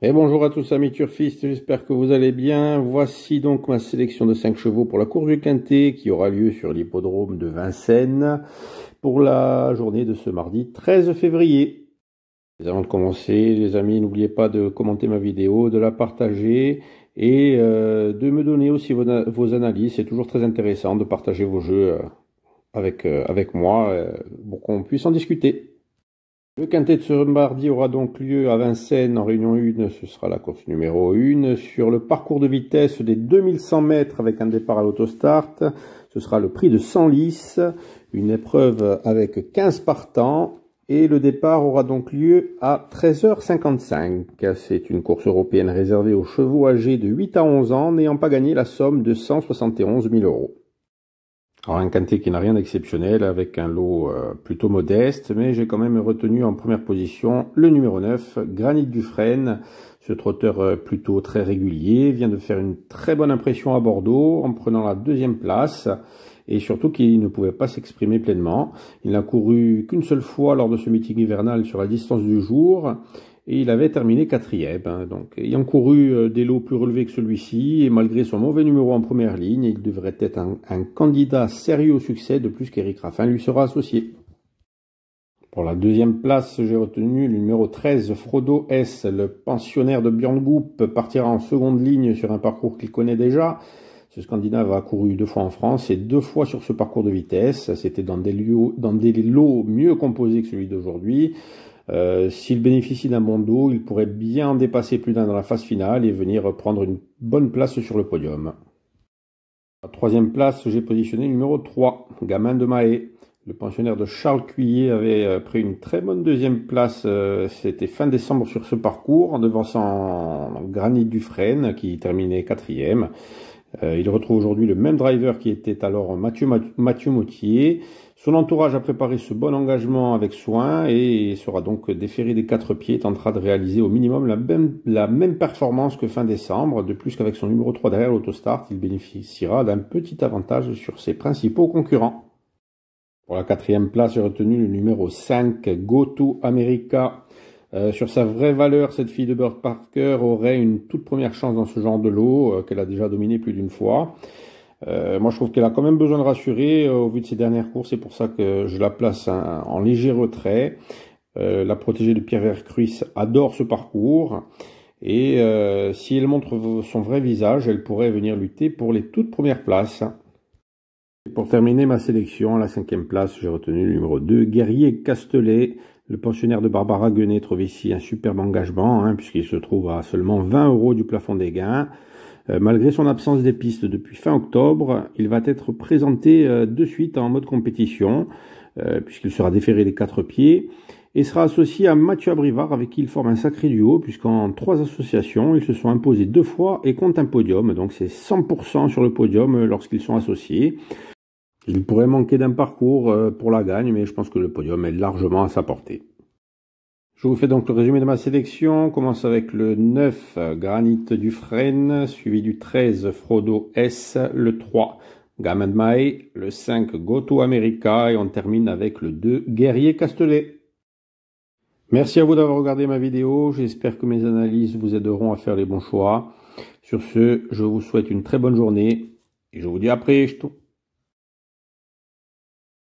Et bonjour à tous amis turfistes, j'espère que vous allez bien. Voici donc ma sélection de 5 chevaux pour la course du Quintet qui aura lieu sur l'hippodrome de Vincennes pour la journée de ce mardi 13 février. Avant de commencer, les amis, n'oubliez pas de commenter ma vidéo, de la partager et de me donner aussi vos analyses. C'est toujours très intéressant de partager vos jeux avec moi pour qu'on puisse en discuter. Le Quintet de ce mardi aura donc lieu à Vincennes en réunion 1, ce sera la course numéro 1. Sur le parcours de vitesse des 2100 mètres avec un départ à l'autostart, ce sera le prix de 100 lices, une épreuve avec 15 partants et le départ aura donc lieu à 13h55. C'est une course européenne réservée aux chevaux âgés de 8 à 11 ans n'ayant pas gagné la somme de 171 000 €. Alors un Quintet qui n'a rien d'exceptionnel avec un lot plutôt modeste, mais j'ai quand même retenu en première position le numéro 9, Granit Dufresne. Ce trotteur plutôt très régulier vient de faire une très bonne impression à Bordeaux en prenant la deuxième place et surtout qu'il ne pouvait pas s'exprimer pleinement. Il n'a couru qu'une seule fois lors de ce meeting hivernal sur la distance du jour. Et il avait terminé 4e. Donc, ayant couru des lots plus relevés que celui-ci, et malgré son mauvais numéro en première ligne, il devrait être un candidat sérieux au succès, de plus qu'Éric Raffin lui sera associé. Pour la deuxième place, j'ai retenu le numéro 13, Frodo S. Le pensionnaire de Björn Goop partira en seconde ligne sur un parcours qu'il connaît déjà. Ce Scandinave a couru 2 fois en France et 2 fois sur ce parcours de vitesse. C'était dans des lots mieux composés que celui d'aujourd'hui. S'il bénéficie d'un bon dos, il pourrait bien en dépasser plus d'un dans la phase finale et venir prendre une bonne place sur le podium. À la troisième place, j'ai positionné le numéro 3, Gamin de Mahé. Le pensionnaire de Charles Cuillet avait pris une très bonne deuxième place, c'était fin décembre sur ce parcours, en devançant Granit Dufresne qui terminait 4e. Il retrouve aujourd'hui le même driver qui était alors Mathieu Mautier. Son entourage a préparé ce bon engagement avec soin et sera donc déféré des 4 pieds, tentera de réaliser au minimum la même performance que fin décembre. De plus qu'avec son numéro 3 derrière l'autostart, il bénéficiera d'un petit avantage sur ses principaux concurrents. Pour la 4e place, j'ai retenu le numéro 5, Go To America. Sur sa vraie valeur, cette fille de Burt Parker aurait une toute première chance dans ce genre de lot qu'elle a déjà dominé plus d'une fois. Moi, je trouve qu'elle a quand même besoin de rassurer au vu de ses dernières courses. C'est pour ça que je la place en léger retrait. La protégée de Pierre Vercruis adore ce parcours. Et si elle montre son vrai visage, elle pourrait venir lutter pour les toutes premières places. Et pour terminer ma sélection, à la 5e place, j'ai retenu le numéro 2, Guerrier Castelet. Le pensionnaire de Barbara Guenet trouve ici un superbe engagement, puisqu'il se trouve à seulement 20 € du plafond des gains. Malgré son absence des pistes depuis fin octobre, il va être présenté de suite en mode compétition, puisqu'il sera déféré des 4 pieds, et sera associé à Mathieu Abrivard, avec qui il forme un sacré duo, puisqu'en 3 associations, ils se sont imposés 2 fois et comptent un podium, donc c'est 100% sur le podium lorsqu'ils sont associés. Il pourrait manquer d'un parcours pour la gagne, mais je pense que le podium est largement à sa portée. Je vous fais donc le résumé de ma sélection. On commence avec le 9, Granit Dufresne, suivi du 13, Frodo S, le 3, Gamin de Mahé, le 5, Go To America, et on termine avec le 2, Guerrier Castelet. Merci à vous d'avoir regardé ma vidéo. J'espère que mes analyses vous aideront à faire les bons choix. Sur ce, je vous souhaite une très bonne journée et je vous dis à après.